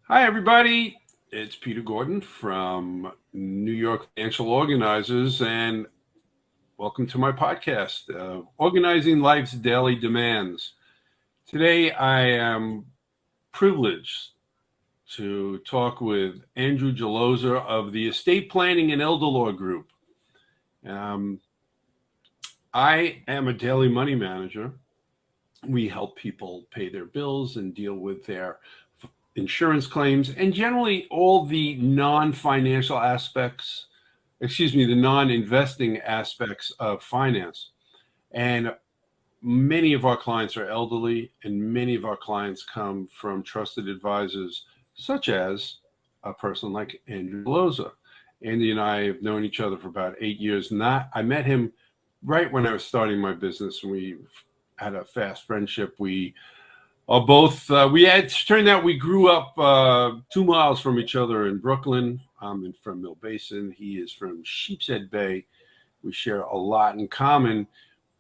Hi, everybody. It's Peter Gordon from New York Financial Organizers, and welcome to my podcast, Organizing Life's Daily Demands. Today, I am privileged to talk with Andrew Jaloza of the Estate Planning and Elder Law Group. Um, I am a daily money manager. We help people pay their bills and deal with their insurance claims, and generally all the non-financial aspects, the non-investing aspects of finance. And many of our clients are elderly, and many of our clients come from trusted advisors, such as a person like Andrew Loza. Andy and I have known each other for about 8 years. I met him right when I was starting my business, and we had a fast friendship. We are both, turned out we grew up 2 miles from each other in Brooklyn. I'm from Mill Basin. He is from Sheepshead Bay. We share a lot in common.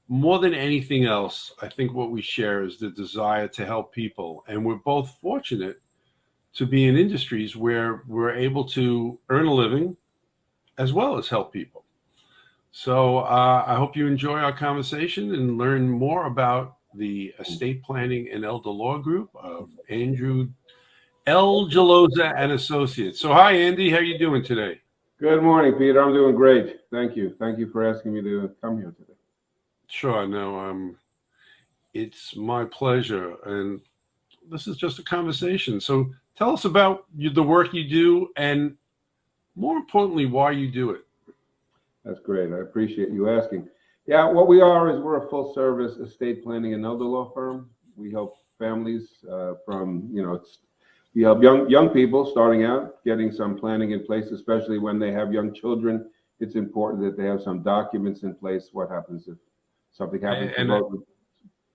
More than anything else, I think what we share is the desire to help people. And we're both fortunate to be in industries where we're able to earn a living as well as help people. So I hope you enjoy our conversation and learn more about the Estate Planning and Elder Law Group of Andrew L. Jaloza and Associates. So hi, Andy. How are you doing today? Good morning, Peter. I'm doing great. Thank you. Thank you for asking me to come here today. Sure. No, it's my pleasure. And this is just a conversation. So tell us about the work you do and, more importantly, why you do it. That's great. I appreciate you asking. Yeah, what we are is we're a full-service estate planning and elder law firm. We help families we help young people starting out, getting some planning in place, especially when they have young children. It's important that they have some documents in place. What happens if something happens to both?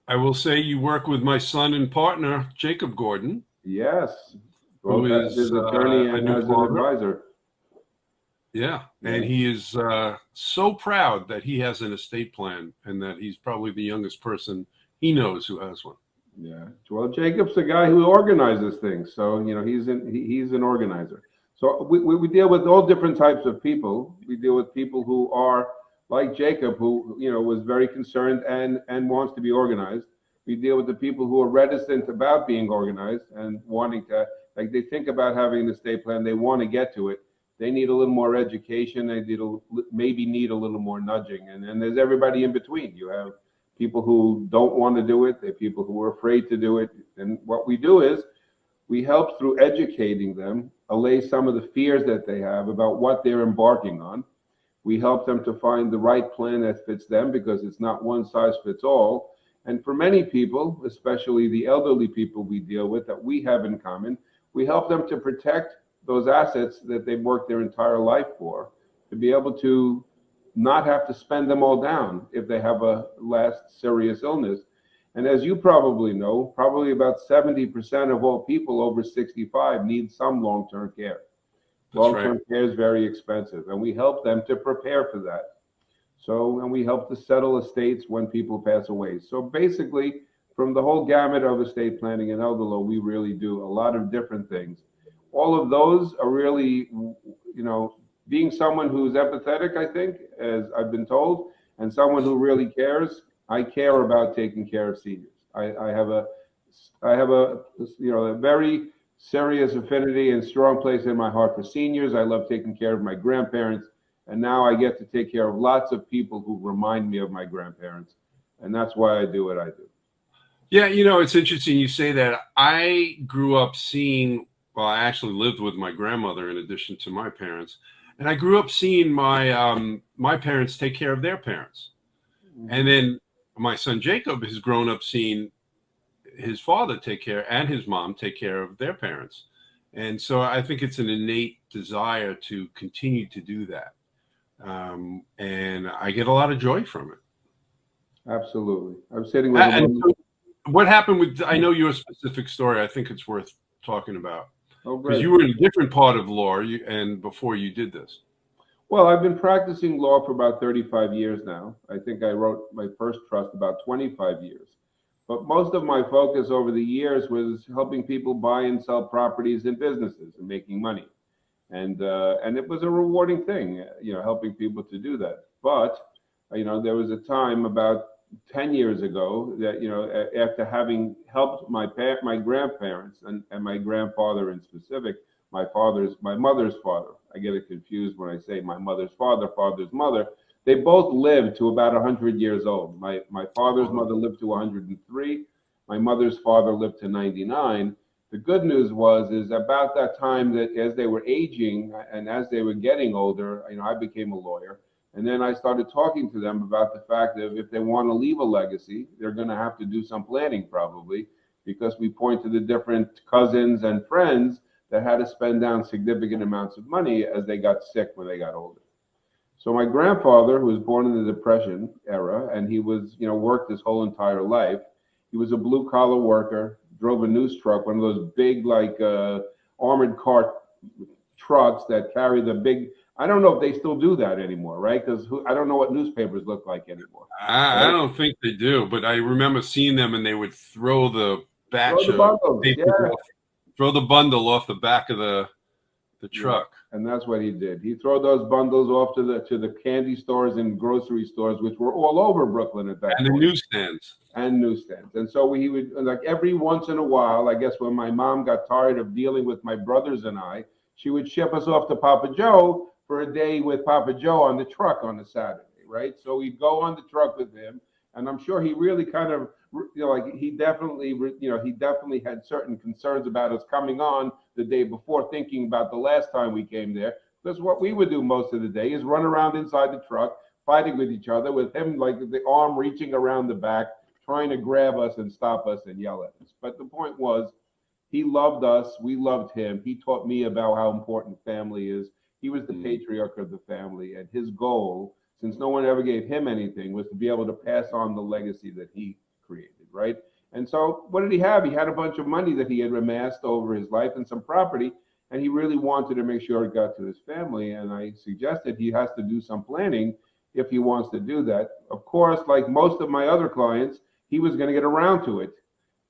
I will say you work with my son and partner, Jacob Gordon. Yes, who is his attorney and as an advisor. Yeah, and he is so proud that he has an estate plan and that he's probably the youngest person he knows who has one. Yeah, well, Jacob's the guy who organizes things, so he's an organizer. So we deal with all different types of people. We deal with people who are like Jacob, who was very concerned and wants to be organized. We deal with the people who are reticent about being organized and wanting to, like, they think about having an estate plan, they want to get to it. They need a little more education. They maybe need a little more nudging, and there's everybody in between. You have people who don't want to do it. There are people who are afraid to do it. And what we do is we help through educating them, allay some of the fears that they have about what they're embarking on. We help them to find the right plan that fits them, because it's not one size fits all. And for many people, especially the elderly people we deal with that we have in common, we help them to protect those assets that they've worked their entire life for, to be able to not have to spend them all down if they have a last serious illness. And as you probably know, probably about 70% of all people over 65 need some long-term care. Long-term care is very expensive, and we help them to prepare for that. And we help to settle estates when people pass away. So basically, from the whole gamut of estate planning and elder law, we really do a lot of different things. All of those are really, being someone who's empathetic, I think, as I've been told, and someone who really cares. I care about taking care of seniors. I have a very serious affinity and strong place in my heart for seniors. I love taking care of my grandparents, and now I get to take care of lots of people who remind me of my grandparents, and that's why I do what I do. Yeah, it's interesting you say that. I grew up seeing. Well, I actually lived with my grandmother in addition to my parents, and I grew up seeing my parents take care of their parents, and then my son Jacob has grown up seeing his father take care and his mom take care of their parents, and so I think it's an innate desire to continue to do that, and I get a lot of joy from it. Absolutely, I'm sitting with him. So what happened with? I know your specific story. I think it's worth talking about. Because you were in a different part of law and before you did this. Well, I've been practicing law for about 35 years now. I think I wrote my first trust about 25 years. But most of my focus over the years was helping people buy and sell properties and businesses and making money. And it was a rewarding thing, helping people to do that. But there was a time about 10 years ago that after having helped my grandparents and my grandfather in specific, my mother's father. I get it confused when I say my mother's father's mother. They both lived to about 100 years old. My father's mother lived to 103. My mother's father lived to 99. The good news is about that time that as they were aging and as they were getting older, I became a lawyer. And then I started talking to them about the fact that if they want to leave a legacy, they're going to have to do some planning probably, because we point to the different cousins and friends that had to spend down significant amounts of money as they got sick when they got older. So my grandfather, who was born in the Depression era, and he was, worked his whole entire life. He was a blue collar worker, drove a news truck, one of those big, armored car trucks that carry the big. I don't know if they still do that anymore, right? Because I don't know what newspapers look like anymore. I don't think they do, but I remember seeing them, and they would throw the batch Throw the of bundles, paper yeah. throw the bundle off the back of the truck. Yeah. And that's what he did. He threw those bundles off to the candy stores and grocery stores, which were all over Brooklyn at that And point. the newsstands. And newsstands. And so he would, like, every once in a while, I guess when my mom got tired of dealing with my brothers and I, she would ship us off to Papa Joe for a day with Papa Joe on the truck on a Saturday, right? So we'd go on the truck with him, and I'm sure he really kind of, he definitely had certain concerns about us coming on the day before, thinking about the last time we came there. Because what we would do most of the day is run around inside the truck, fighting with each other, with him like the arm reaching around the back, trying to grab us and stop us and yell at us. But the point was, he loved us. We loved him. He taught me about how important family is. He was the patriarch of the family, and his goal, since no one ever gave him anything, was to be able to pass on the legacy that he created, right? And so what did he have? He had a bunch of money that he had amassed over his life and some property, and he really wanted to make sure it got to his family. And I suggested he has to do some planning if he wants to do that. Of course, like most of my other clients, he was going to get around to it.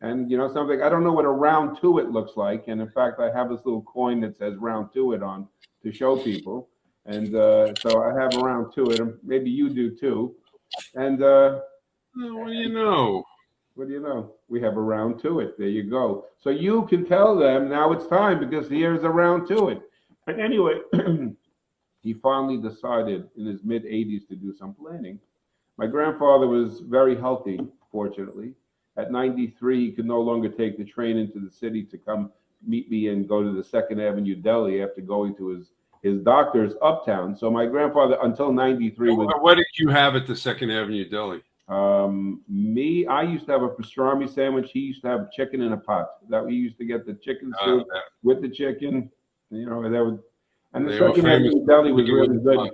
And, something, I don't know what a round to it looks like. And in fact, I have this little coin that says round to it on to show people. And so I have around to it. And maybe you do too. And What do you know? What do you know? We have a round to it. There you go. So you can tell them now it's time, because here's a round to it. But anyway, he finally decided in his mid-80s to do some planning. My grandfather was very healthy, fortunately. At 93, he could no longer take the train into the city to come meet me and go to the 2nd Avenue Deli after going to his doctor's uptown. So my grandfather, until 93, was... What did you have at the 2nd Avenue Deli? I used to have a pastrami sandwich. He used to have chicken in a pot. That we used to get the chicken soup with the chicken. And the 2nd Avenue Deli was really good.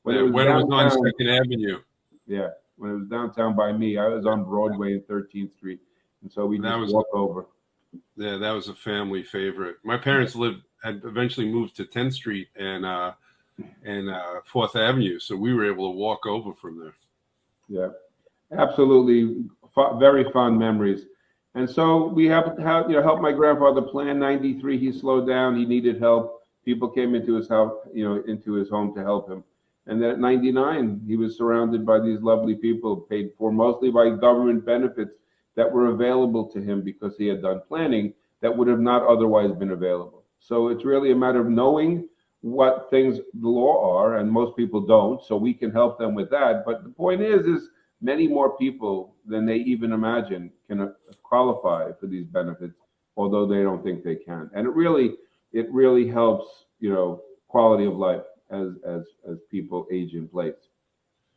When it was on 2nd Avenue. Yeah, when it was downtown by me, I was on Broadway and 13th Street, and so we just walk over. Yeah, that was a family favorite. My parents had eventually moved to 10th Street and 4th Avenue, so we were able to walk over from there. Yeah, absolutely, very fond memories. And so we have help my grandfather plan. 93, he slowed down. He needed help. People came into his house, into his home to help him. And then at 99, he was surrounded by these lovely people, paid for mostly by government benefits that were available to him because he had done planning that would have not otherwise been available. So it's really a matter of knowing what things the law are, and most people don't, so we can help them with that. But the point is many more people than they even imagine can qualify for these benefits, although they don't think they can. And it really helps, quality of life as people age in place.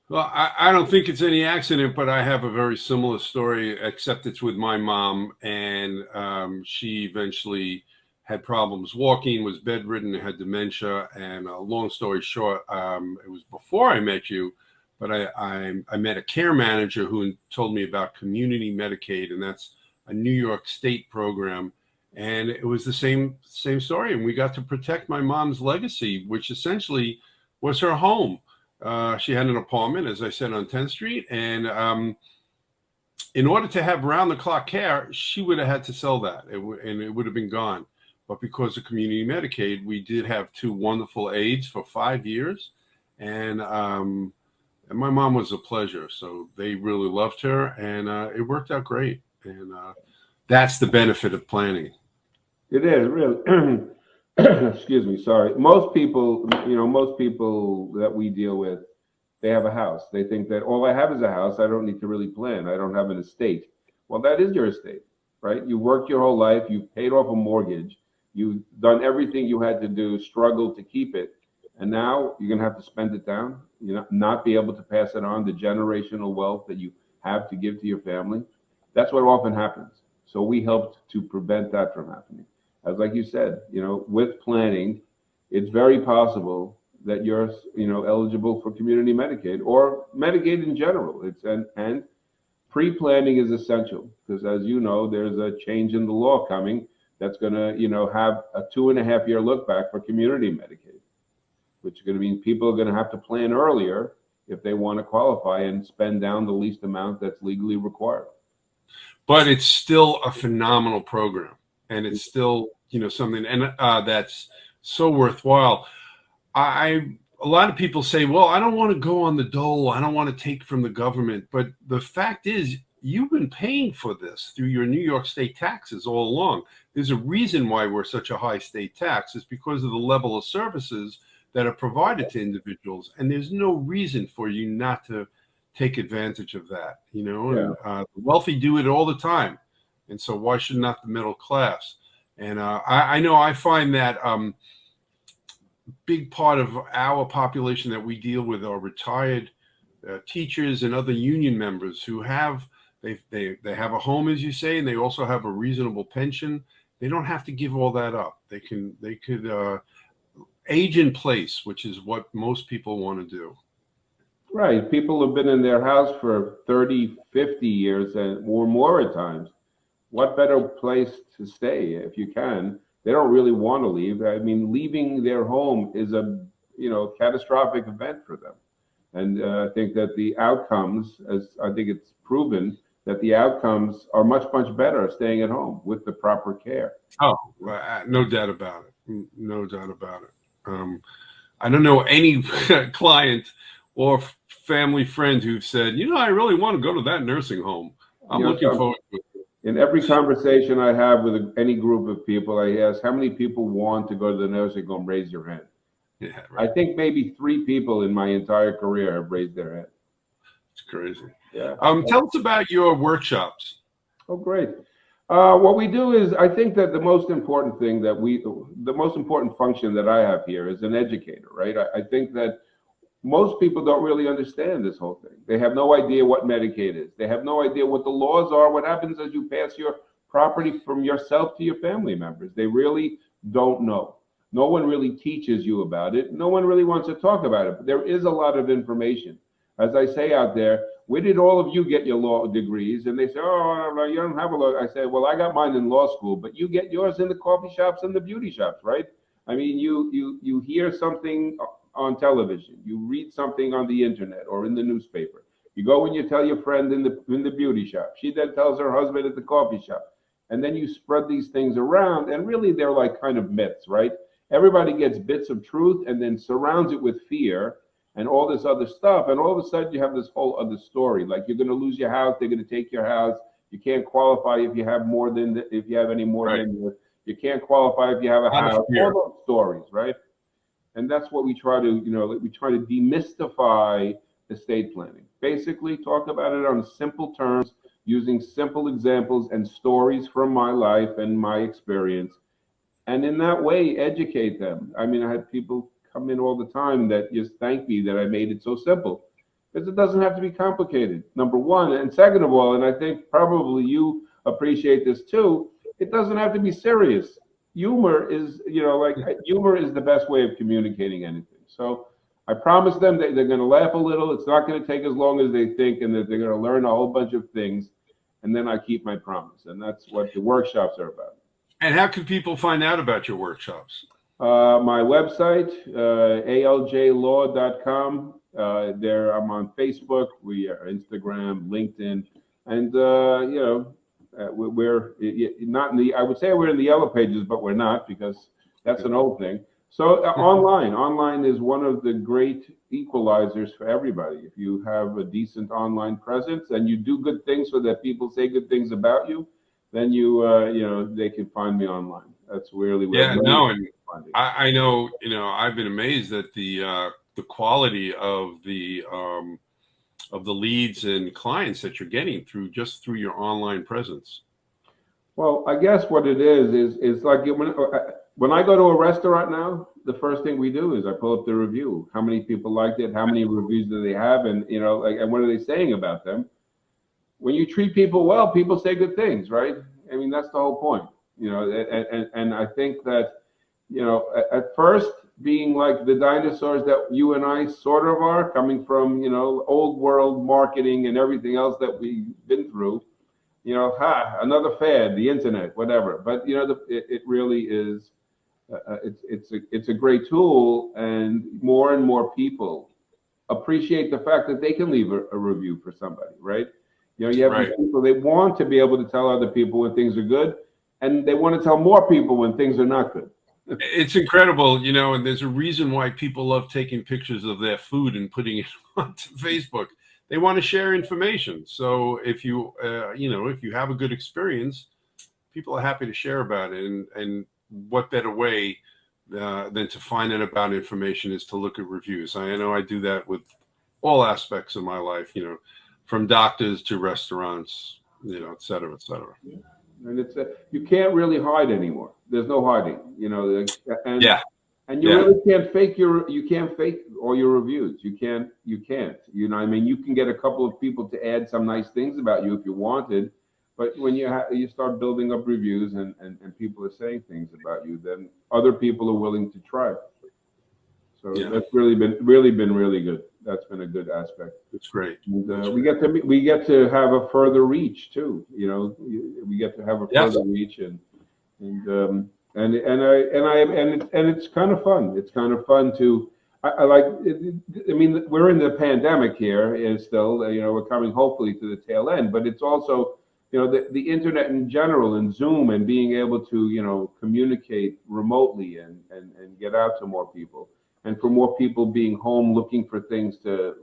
Well, I don't think it's any accident, but I have a very similar story, except it's with my mom, and she eventually had problems walking, was bedridden, had dementia, and long story short, it was before I met you, but I met a care manager who told me about community Medicaid, and that's a New York State program. And it was the same story. And we got to protect my mom's legacy, which essentially was her home. She had an apartment, as I said, on 10th Street. And in order to have round the clock care, she would have had to sell that, and it would have been gone. But because of community Medicaid, we did have two wonderful aides for 5 years, and my mom was a pleasure. So they really loved her, and it worked out great. And that's the benefit of planning. It is really. Excuse me. Sorry. Most people, most people that we deal with, they have a house. They think that all I have is a house. I don't need to really plan. I don't have an estate. Well, that is your estate, right? You worked your whole life. You paid off a mortgage. You've done everything you had to do, struggled to keep it. And now you're going to have to spend it down, not be able to pass it on, the generational wealth that you have to give to your family. That's what often happens. So we helped to prevent that from happening. As like you said, with planning, it's very possible that you're, eligible for community Medicaid or Medicaid in general. And pre-planning is essential because, as you know, there's a change in the law coming that's going to, have a 2.5 year look back for community Medicaid, which is going to mean people are going to have to plan earlier if they want to qualify and spend down the least amount that's legally required. But it's still a phenomenal program, and it's still, something, and that's so worthwhile. A lot of people say, well, I don't want to go on the dole. I don't want to take from the government. But the fact is, you've been paying for this through your New York state taxes all along. There's a reason why we're such a high state tax. It's because of the level of services that are provided to individuals. And there's no reason for you not to take advantage of that, and the wealthy do it all the time. And so why should not the middle class? And I know I find that big part of our population that we deal with are retired teachers and other union members who have they have a home, as you say, and they also have a reasonable pension. They don't have to give all that up. They could age in place, which is what most people want to do. Right. People have been in their house for 30, 50 years or more at times. What better place to stay if you can? They don't really want to leave. I mean, leaving their home is a, catastrophic event for them. And I think that the outcomes, as I think it's proven, that the outcomes are much, much better staying at home with the proper care. Oh, no doubt about it. No doubt about it. I don't know any client or family friend who've said, I really want to go to that nursing home. I'm looking forward to it. In every conversation I have with any group of people, I ask, how many people want to go to the nursing home? Raise your hand. Yeah, right. I think maybe 3 people in my entire career have raised their hand. It's crazy. Yeah. Tell us about your workshops. Oh, great. What we do is, I think that the most important function that I have here is an educator, right? I think that most people don't really understand this whole thing. They have no idea what Medicaid is. They have no idea what the laws are, what happens as you pass your property from yourself to your family members. They really don't know. No one really teaches you about it. No one really wants to talk about it, but there is a lot of information. As I say out there, where did all of you get your law degrees? And they say, oh, you don't have a law. I say, well, I got mine in law school, but you get yours in the coffee shops and the beauty shops, right? I mean, you hear something on television, you read something on the internet or in the newspaper. You go and you tell your friend in the beauty shop. She then tells her husband at the coffee shop. And then you spread these things around, and really they're like kind of myths, right? Everybody gets bits of truth and then surrounds it with fear and all this other stuff. And all of a sudden you have this whole other story. Like, you're going to lose your house. They're going to take your house. You can't qualify if you have more than, if you have any more Right. than, you can't qualify if you have a house. All those stories, right? And that's what we try to, we try to demystify estate planning. Basically, talk about it on simple terms, using simple examples and stories from my life and my experience. And in that way, educate them. I mean, I had people come in all the time that just thank me that I made it so simple, because it doesn't have to be complicated, number one. And second of all, and I think probably you appreciate this too, it doesn't have to be serious. Humor is, humor is the best way of communicating anything. So I promise them that they're going to laugh a little. It's not going to take as long as they think, and that they're going to learn a whole bunch of things. And then I keep my promise. And that's what the workshops are about. And how can people find out about your workshops? My website, aljlaw.com. There, I'm on Facebook, we are Instagram, LinkedIn. And we're not in the. I would say we're in the yellow pages, but we're not, because that's an old thing. So online is one of the great equalizers for everybody. If you have a decent online presence and you do good things so that people say good things about you, then they can find me online. That's really where Yeah, many no, people and find it. I know, I've been amazed at the quality of the leads and clients that you're getting through your online presence. Well, I guess what it is like when I go to a restaurant now, the first thing we do is I pull up the review. How many people liked it? How many reviews do they have? And and what are they saying about them? When you treat people well, people say good things, right? I mean, that's the whole point. And I think that at first, being like the dinosaurs that you and I sort of are, coming from old world marketing and everything else that we've been through, another fad, the internet, whatever. But it really is. It's a great tool, and more people appreciate the fact that they can leave a review for somebody, right? You have these Right. people, they want to be able to tell other people when things are good, and they want to tell more people when things are not good. It's incredible, and there's a reason why people love taking pictures of their food and putting it onto Facebook. They want to share information. So if if you have a good experience, people are happy to share about it. And what better way than to find out about information is to look at reviews. I know I do that with all aspects of my life, from doctors to restaurants, et cetera, et cetera. And you can't really hide anymore. There's no hiding, and Yeah. and you Yeah. really can't fake all your reviews. You can't. I mean, you can get a couple of people to add some nice things about you if you wanted, but when you start building up reviews and people are saying things about you, then other people are willing to try. So Yeah. that's really been really good. That's been a good aspect. It's great. And That's we great. get to have a further reach too. We get to have a Yes. further reach, and it's kind of fun. It's kind of fun to. I like. I mean, we're in the pandemic here, is still. We're coming hopefully to the tail end, but it's also. The internet in general, and Zoom, and being able to communicate remotely and get out to more people, and for more people being home looking for things to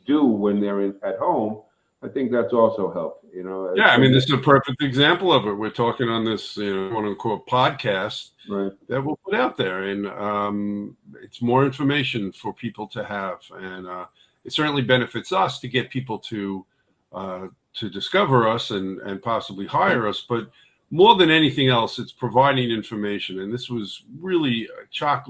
do when they're at home. I think that's also helped. Yeah, I mean, this is a perfect example of it. We're talking on this, quote unquote podcast Right. that we'll put out there, and it's more information for people to have, and it certainly benefits us to get people to discover us and possibly hire us. But more than anything else, it's providing information, and this was really chock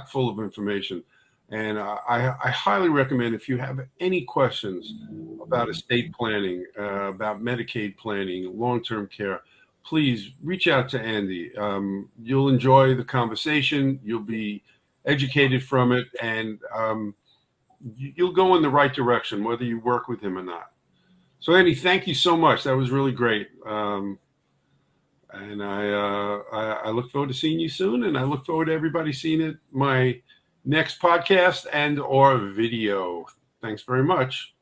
full of information. And I highly recommend, if you have any questions about estate planning, about Medicaid planning, long-term care, please reach out to Andy. You'll enjoy the conversation. You'll be educated from it, and you'll go in the right direction, whether you work with him or not. So, Andy, thank you so much. That was really great. And I look forward to seeing you soon, and I look forward to everybody seeing it, my next podcast and or video. Thanks very much.